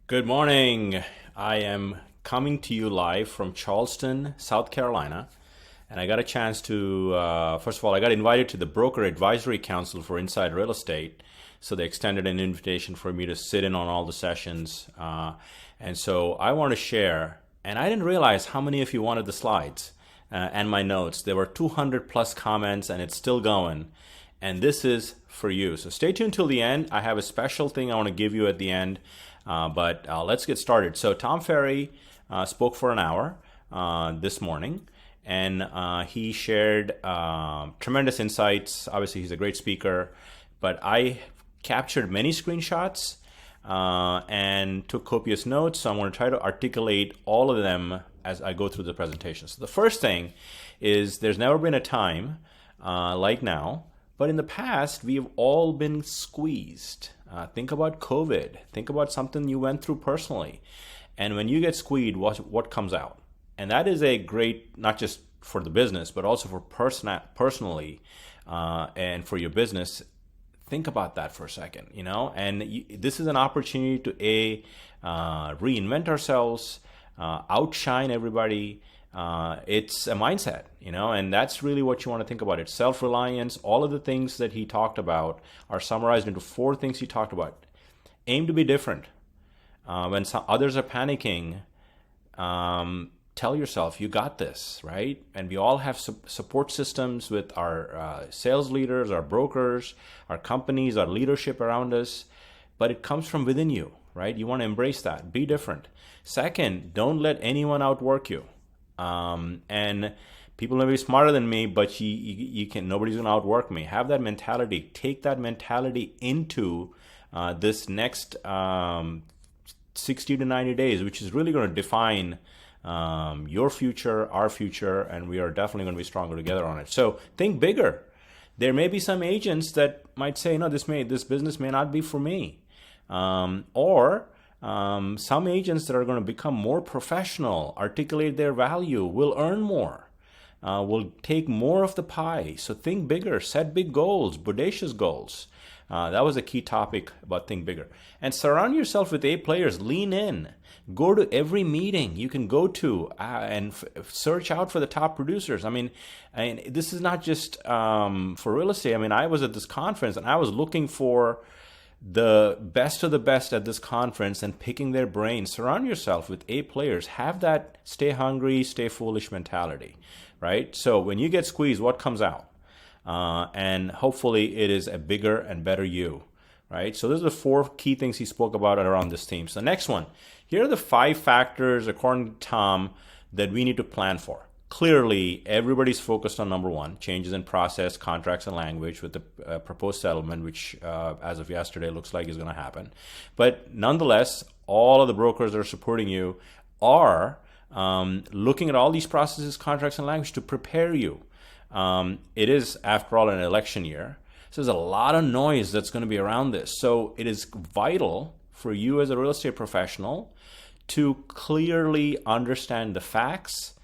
Good morning. I am coming to you live from Charleston, South Carolina. And I got a chance to, first of all, I got invited to the Broker Advisory Council for Inside Real Estate. So they extended an invitation for me to sit in on all the sessions. And so I want to share, and I didn't realize how many of you wanted the slides and my notes. There were 200 plus comments, and it's still going. And this is for you. So stay tuned till the end. I have a special thing I want to give you at the end. But let's get started. So Tom Ferry spoke for an hour this morning, and he shared tremendous insights. Obviously, he's a great speaker, but I captured many screenshots and took copious notes. So I'm going to try to articulate all of them as I go through the presentation. So the first thing is there's never been a time like now, but in the past, we've all been squeezed. Think about COVID. Think about something you went through personally. And when you get squeezed, what comes out? And that is a great, not just for the business, but also for personally and for your business. Think about that for a second, and this is an opportunity to reinvent ourselves, outshine everybody. It's a mindset, and that's really what you want to think about. It's self-reliance. All of the things that he talked about are summarized into 4 things he talked about. Aim to be different. When others are panicking, tell yourself, you got this, right? And we all have support systems with our sales leaders, our brokers, our companies, our leadership around us, but it comes from within you, right? You want to embrace that. Be different. Second, don't let anyone outwork you. And people may be smarter than me, but you can. Nobody's going to outwork me. Have that mentality. Take that mentality into this next 60 to 90 days, which is really going to define your future, our future, and we are definitely going to be stronger together on it. So think bigger. There may be some agents that might say, no, this business may not be for me, or some agents that are going to become more professional, articulate their value, will earn more, will take more of the pie. So think bigger, set big goals, bodacious goals. That was a key topic about think bigger. And surround yourself with A players. Lean in. Go to every meeting you can go to and search out for the top producers. I mean, this is not just for real estate. I mean, I was at this conference and I was looking for the best of the best at this conference and picking their brains. Surround yourself with A players. Have that stay hungry, stay foolish mentality, right? So when you get squeezed, what comes out? And hopefully it is a bigger and better you, right? So those are the 4 key things he spoke about around this theme. So the next one, here are the 5 factors, according to Tom, that we need to plan for. Clearly, everybody's focused on number 1, changes in process, contracts, and language with the proposed settlement, which as of yesterday looks like is going to happen. But nonetheless, all of the brokers that are supporting you are looking at all these processes, contracts, and language to prepare you. It is, after all, an election year. So there's a lot of noise that's going to be around this. So it is vital for you as a real estate professional to clearly understand the facts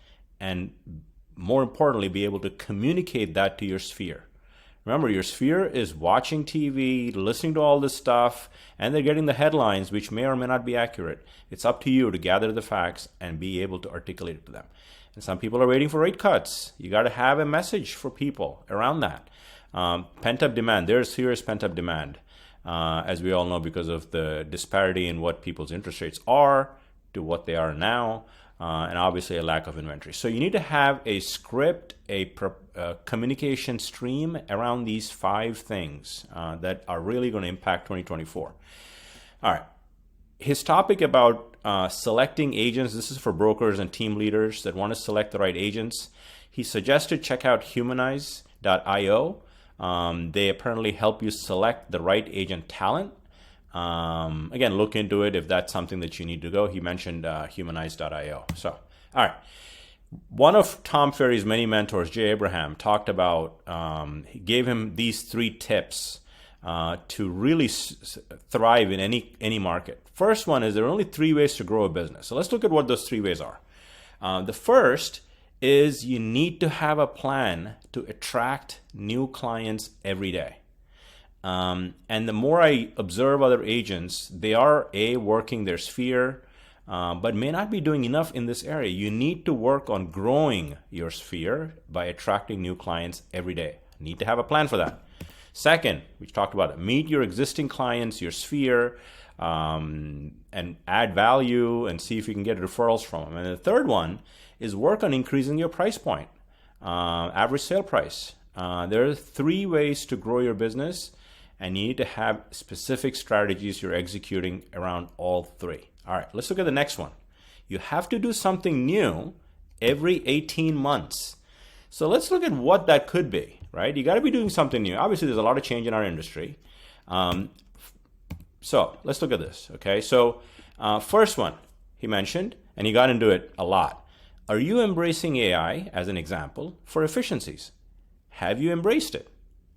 and, more importantly, be able to communicate that to your sphere. Remember, your sphere is watching TV, listening to all this stuff, and they're getting the headlines, which may or may not be accurate. It's up to you to gather the facts and be able to articulate it to them. And some people are waiting for rate cuts. You got to have a message for people around that. Pent-up demand. There's serious pent-up demand, as we all know, because of the disparity in what people's interest rates are to what they are now, and obviously a lack of inventory. So you need to have a script, a communication stream around these 5 things that are really going to impact 2024. All right. His topic about selecting agents, this is for brokers and team leaders that want to select the right agents. He suggested check out Humanized.io. They apparently help you select the right agent talent. Again, look into it if that's something that you need to go. He mentioned Humanized.io. So, all right. One of Tom Ferry's many mentors, Jay Abraham, talked about, he gave him these 3 tips to really thrive in any market. First one is there are only 3 ways to grow a business. So let's look at what those 3 ways are. The first is you need to have a plan to attract new clients every day. And the more I observe other agents, they are working their sphere, but may not be doing enough in this area. You need to work on growing your sphere by attracting new clients every day. Need to have a plan for that. Second, we talked about it. Meet your existing clients, your sphere, and add value and see if you can get referrals from them. And the third one is work on increasing your price point, average sale price. There are 3 ways to grow your business, and you need to have specific strategies you're executing around all 3. All right, let's look at the next one. You have to do something new every 18 months. So let's look at what that could be, right? You got to be doing something new. Obviously, there's a lot of change in our industry. So let's look at this, okay? So first one he mentioned, and he got into it a lot. Are you embracing AI, as an example, for efficiencies? Have you embraced it?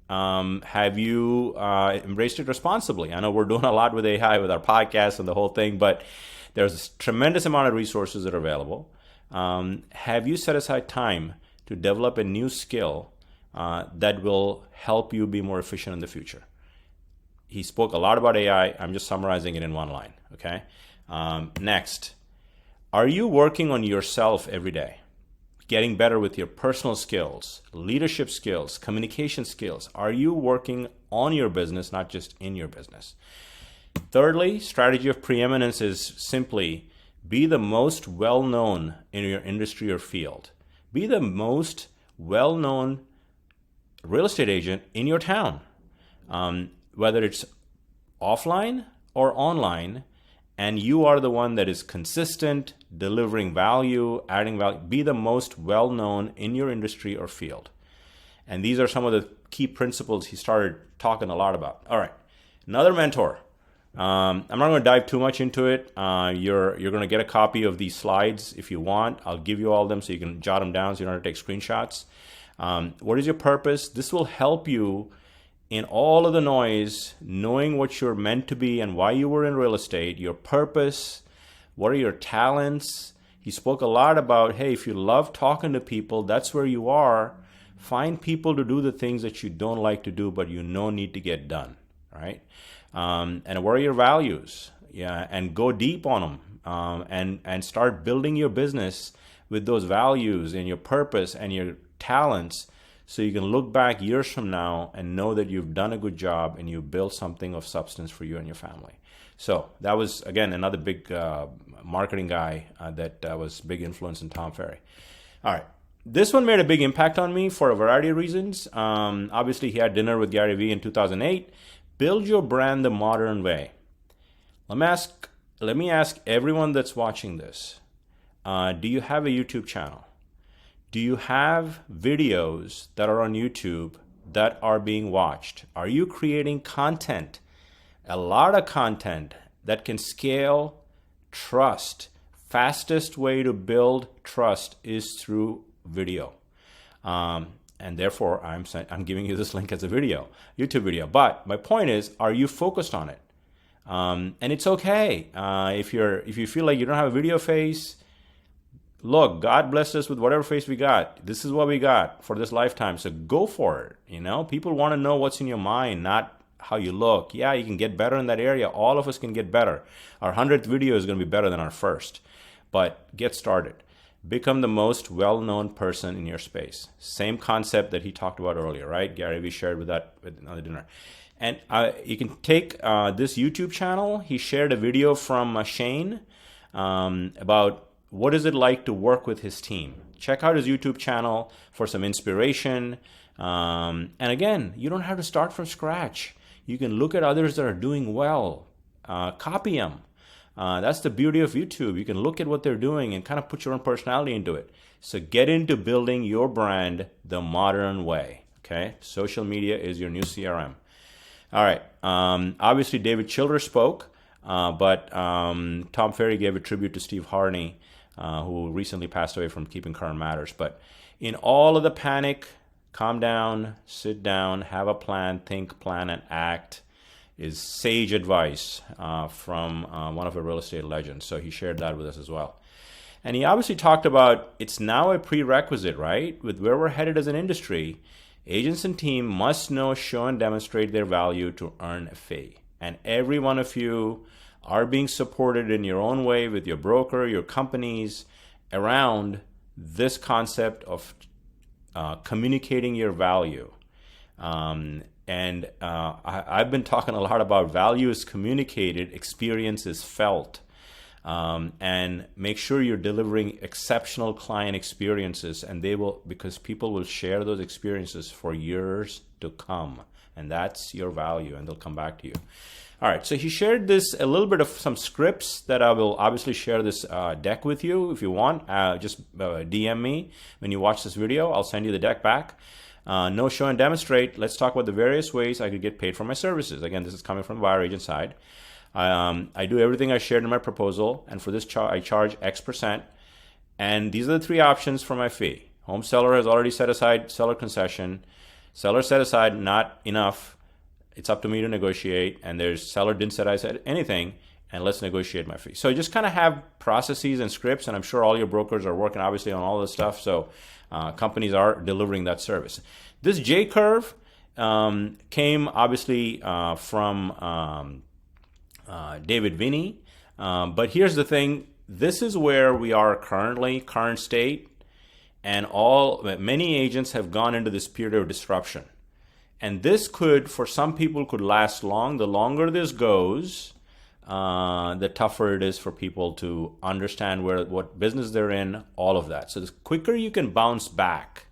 Have you embraced it responsibly? I know we're doing a lot with AI with our podcast and the whole thing, but there's a tremendous amount of resources that are available. Have you set aside time to develop a new skill that will help you be more efficient in the future? He spoke a lot about AI. I'm just summarizing it in one line, okay? Next, are you working on yourself every day? Getting better with your personal skills, leadership skills, communication skills. Are you working on your business, not just in your business? Thirdly, strategy of preeminence is simply be the most well-known in your industry or field. Be the most well-known real estate agent in your town, whether it's offline or online, and you are the one that is consistent, delivering value, adding value. Be the most well-known in your industry or field. And these are some of the key principles he started talking a lot about. All right, another mentor. I'm not going to dive too much into it. You're going to get a copy of these slides if you want. I'll give you all of them so you can jot them down so you don't have to take screenshots. What is your purpose? This will help you in all of the noise, knowing what you're meant to be and why you were in real estate, your purpose, what are your talents. He spoke a lot about, hey, if you love talking to people, that's where you are. Find people to do the things that you don't like to do, but you know need to get done, right? And what are your values? Yeah, and go deep on them, and start building your business with those values and your purpose and your talents, so you can look back years from now and know that you've done a good job and you built something of substance for you and your family. So that was, again, another big marketing guy that was big influence in Tom Ferry. All right. This one made a big impact on me for a variety of reasons. Obviously, he had dinner with Gary Vee in 2008. Build your brand the modern way. Let me ask everyone that's watching this, do you have a YouTube channel? Do you have videos that are on YouTube that are being watched? Are you creating content, a lot of content that can scale trust? Fastest way to build trust is through video. And therefore, I'm giving you this link as a video, YouTube video. But my point is, are you focused on it? And it's okay if you feel like you don't have a video face. Look, God blessed us with whatever face we got. This is what we got for this lifetime. So go for it. You know, people want to know what's in your mind, not how you look. Yeah, you can get better in that area. All of us can get better. Our 100th video is going to be better than our first. But get started. Become the most well-known person in your space. Same concept that he talked about earlier, right? Gary Vee shared with another dinner. And you can take this YouTube channel. He shared a video from Shane about what is it like to work with his team. Check out his YouTube channel for some inspiration. And again, you don't have to start from scratch. You can look at others that are doing well. Copy them. That's the beauty of YouTube. You can look at what they're doing and kind of put your own personality into it. So get into building your brand the modern way. Okay? Social media is your new CRM. All right. Obviously, David Childers spoke, but Tom Ferry gave a tribute to Steve Harney, who recently passed away from Keeping Current Matters. But in all of the panic, calm down, sit down, have a plan, think, plan, and act is sage advice from one of our real estate legends. So he shared that with us as well. And he obviously talked about it's now a prerequisite, right? With where we're headed as an industry, Agents and team must know, show, and demonstrate their value to earn a fee. And every one of you are being supported in your own way with your broker, your companies, around this concept of communicating your value. I've been talking a lot about value is communicated, experience is felt. And make sure you're delivering exceptional client experiences, and because people will share those experiences for years to come, and that's your value, and they'll come back to you. All right, so he shared a little bit of some scripts that I will obviously share this deck with you. If you want, just DM me when you watch this video. I'll send you the deck back. No, show, and demonstrate. Let's talk about the various ways I could get paid for my services. Again, this is coming from the buyer agent side. I do everything I shared in my proposal, and for this I charge X%. And these are the three options for my fee. Home seller has already set aside seller concession. Seller set aside not enough. It's up to me to negotiate. And seller didn't set aside anything, and let's negotiate my fee. So you just kind of have processes and scripts, and I'm sure all your brokers are working obviously on all this stuff. So companies are delivering that service. This J curve came obviously from David Vinny. But here's the thing. This is where we are current state, and many agents have gone into this period of disruption. And this for some people could last long. The longer this goes, the tougher it is for people to understand what business they're in, all of that. So the quicker you can bounce back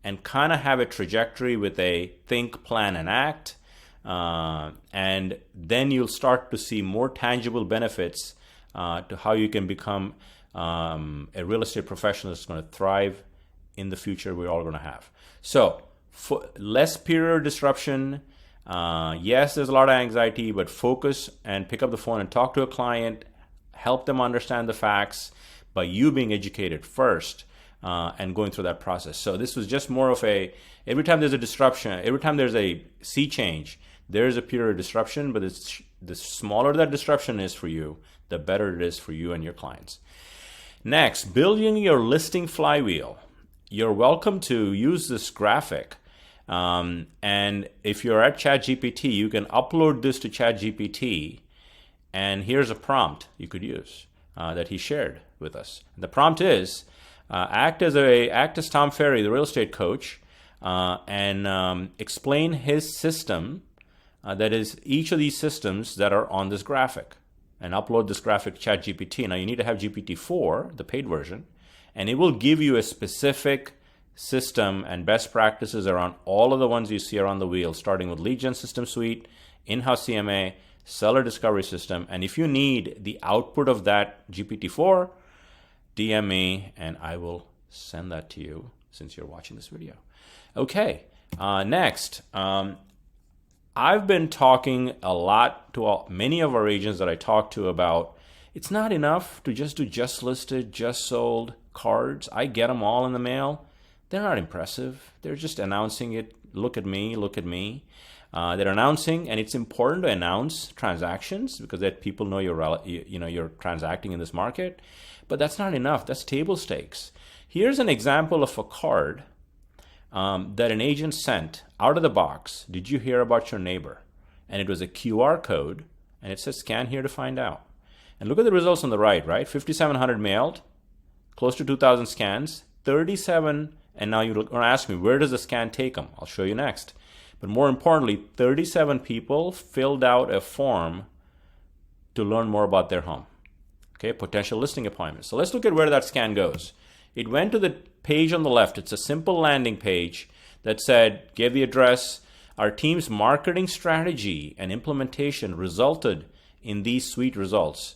and kind of have a trajectory with a think, plan, and act, and then you'll start to see more tangible benefits to how you can become a real estate professional that's going to thrive in the future we're all going to have. So for less period disruption, yes, there's a lot of anxiety, but focus and pick up the phone and talk to a client, help them understand the facts by you being educated first and going through that process. So this was just more of every time there's a disruption, every time there's a sea change, there's a period of disruption, but the smaller that disruption is for you, the better it is for you and your clients. Next, building your listing flywheel. You're welcome to use this graphic. And if you're at ChatGPT, you can upload this to ChatGPT. And here's a prompt you could use that he shared with us. The prompt is, act as Tom Ferry, the real estate coach, and explain his system, that is each of these systems that are on this graphic, and upload this graphic to ChatGPT. Now you need to have GPT-4, the paid version, and it will give you a specific system and best practices around all of the ones you see around the wheel, starting with lead gen system suite, in-house CMA, seller discovery system. And if you need the output of that GPT-4, DM me and I will send that to you since you're watching this video. Okay, next. I've been talking a lot to many of our agents that I talk to about it's not enough to just do just listed, just sold cards. I get them all in the mail. They're not impressive. They're just announcing it. Look at me, look at me. They're announcing, and it's important to announce transactions because that people know you're transacting in this market. But that's not enough. That's table stakes. Here's an example of a card that an agent sent out of the box. Did you hear about your neighbor? And it was a QR code, and it says scan here to find out. And look at the results on the right, 5,700 mailed, close to 2,000 scans, 37. And now you're going to ask me, where does the scan take them? I'll show you next. But more importantly, 37 people filled out a form to learn more about their home. Okay, potential listing appointments. So let's look at where that scan goes. It went to the page on the left. It's a simple landing page that gave the address. Our team's marketing strategy and implementation resulted in these sweet results.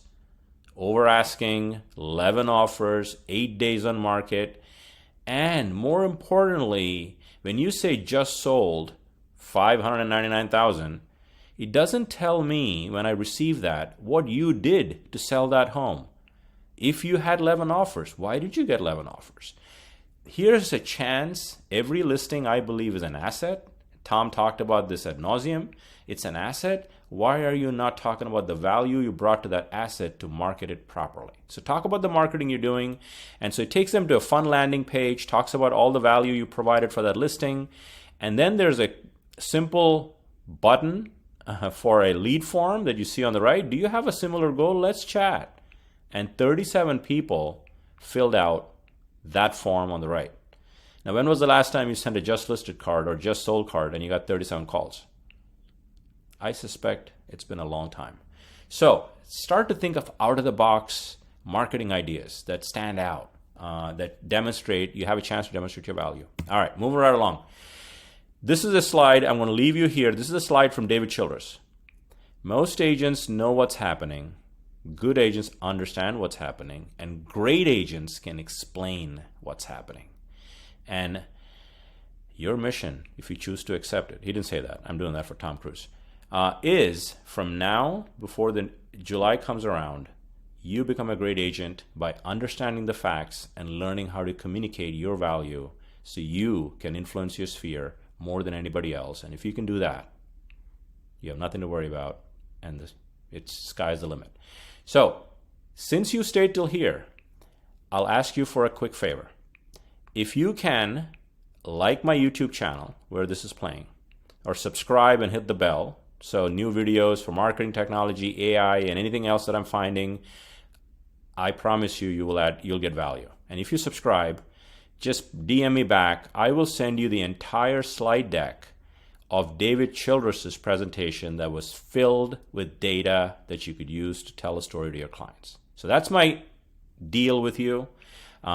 Over asking, 11 offers, 8 days on market. And more importantly, when you say just sold $599,000, it doesn't tell me when I receive that what you did to sell that home. If you had 11 offers, why did you get 11 offers? Here's a chance. Every listing, I believe, is an asset. Tom talked about this ad nauseum. It's an asset. Why are you not talking about the value you brought to that asset to market it properly? So talk about the marketing you're doing. And so it takes them to a fun landing page, talks about all the value you provided for that listing. And then there's a simple button for a lead form that you see on the right. Do you have a similar goal? Let's chat. And 37 people filled out that form on the right. Now, when was the last time you sent a just listed card or just sold card and you got 37 calls? I suspect it's been a long time. So start to think of out-of-the-box marketing ideas that stand out, that demonstrate, you have a chance to demonstrate your value. All right, moving right along. This is a slide, I'm going to leave you here. This is a slide from David Childers. Most agents know what's happening. Good agents understand what's happening. And great agents can explain what's happening. And your mission, if you choose to accept it, he didn't say that, I'm doing that for Tom Cruise, is from now, before the July comes around, you become a great agent by understanding the facts and learning how to communicate your value so you can influence your sphere more than anybody else. And if you can do that, you have nothing to worry about, and it's sky's the limit. So, since you stayed till here, I'll ask you for a quick favor. If you can, like my YouTube channel where this is playing, or subscribe and hit the bell, so new videos for marketing technology, AI, and anything else that I'm finding, I promise you, you'll get value. And if you subscribe, just DM me back. I will send you the entire slide deck of David Childress' presentation that was filled with data that you could use to tell a story to your clients. So that's my deal with you.